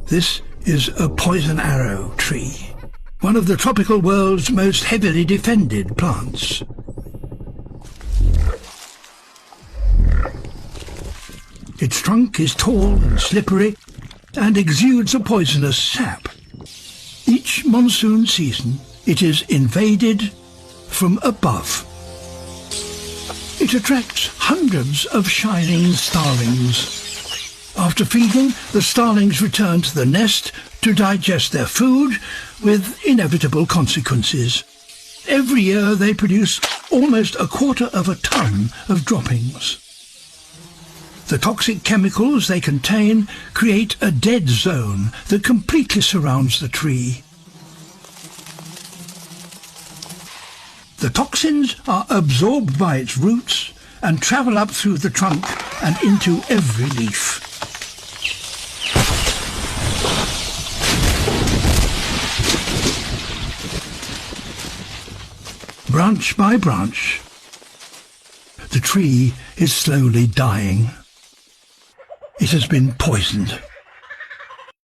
This is a poison arrow tree, one of the tropical world's most heavily defended plants. Its trunk is tall and slippery and exudes a poisonous sap. Each monsoon season it is invaded from above. It attracts hundreds of shining starlings. After feeding, the starlings return to the nest to digest their food, with inevitable consequences. Every year they produce almost 1/4 ton of droppings. The toxic chemicals they contain create a dead zone that completely surrounds the tree. The toxins are absorbed by its roots and travel up through the trunk and into every leaf. Branch by branch, the tree is slowly dying. It has been poisoned.